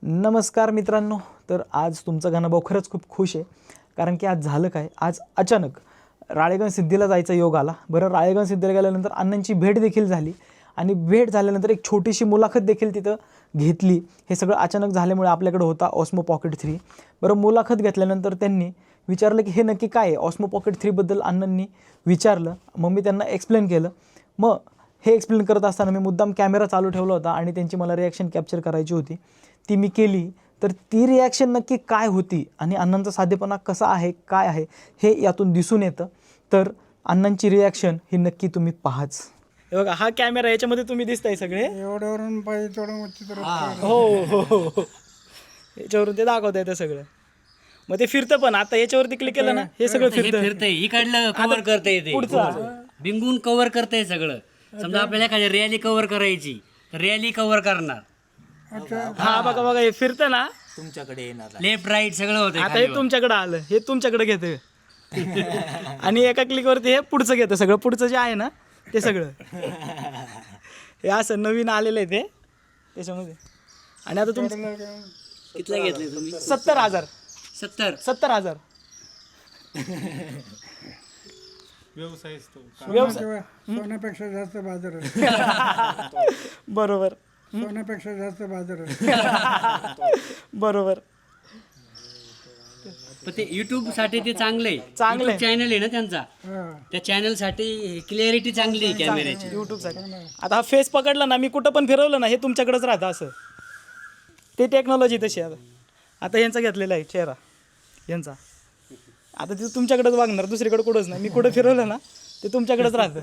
नमस्कार मित्रांनो. तर आज तुमचा गाणाभाऊ खरंच खूप खुश आहे, कारण की आज झालं काय, आज अचानक राळेगण सिद्धीला जायचा योग आला. बरं, राळेगण सिद्धीला गेल्यानंतर अण्णांची भेट देखील झाली आणि भेट झाल्यानंतर एक छोटीशी मुलाखत देखील तिथं घेतली. हे सगळं अचानक झाल्यामुळे आपल्याकडे होता ऑस्मो पॉकेट 3. बरं, मुलाखत घेतल्यानंतर त्यांनी विचारलं की हे नक्की काय आहे. ऑस्मो पॉकेट 3 बद्दल अण्णांनी विचारलं. मग मी त्यांना एक्सप्लेन केलं. मग हे एक्सप्लेन करत असताना मी मुद्दाम कॅमेरा चालू ठेवला होता आणि त्यांची मला रिॲक्शन कॅप्चर करायची होती, ती मी केली. तर ती रिॲक्शन नक्की काय होती आणि अण्णांचा साधेपणा कसा आहे, काय आहे, हे यातून दिसून येतं. तर अण्णांची रिॲक्शन ही नक्की तुम्ही पाहाच. हे बघा, हा कॅमेरा, याच्यामध्ये तुम्ही दिसताय सगळे. एवढ्यावरून पाहिजे तेवढं चित्र हो हो हो, याच्यावरून ते दाखवता येतं सगळं. मग ते फिरतं पण. आता याच्यावरती क्लिक केलं ना, हे सगळं फिरतं. फिरतंय इकडलं कव्हर करता येते, बिंगून कव्हर करताय सगळं. समजा आपल्याला एखादी रॅली कव्हर करायची तर रॅली कव्हर करणार. हा बघा बघा, हे फिरतं ना, तुमच्याकडे येणार लेफ्ट राईट सगळं होतं. आता हे तुमच्याकडे आलं, हे तुमच्याकडे घेतं आणि एका क्लिकवरती हे पुढचं घेतं सगळं. पुढचं जे आहे ना ते सगळं हे असं नवीन आलेलं आहे ते त्याच्यामध्ये. आणि आता तुमचं कितला घेतले तुम्ही? 70,000. 70,000. व्यवसाय. सोन्यापेक्षा जास्त बाजार आहे. बरोबर सोन्यापेक्षा जास्त बाजार आहे. बरोबर. पण ते युट्यूब साठी ते चांगले चांगलंय. चॅनल आहे ना त्यांचा, हा. त्या चॅनल साठी क्लिअरिटी चांगली आहे कॅमेऱ्याची. यूट्यूबसाठी. आता हा फेस पकडला ना, मी कुठं पण फिरवलं ना, हे तुमच्याकडेच राहतं असं. ते टेक्नॉलॉजी तशी आहे. आता यांचा घेतलेला आहे चेहरा यांचा. आता ते तुमच्याकडेच वागणार, दुसरीकडे कुठंच नाही. मी कुठं फिरवलं ना ते तुमच्याकडेच राहतं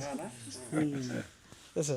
तसं.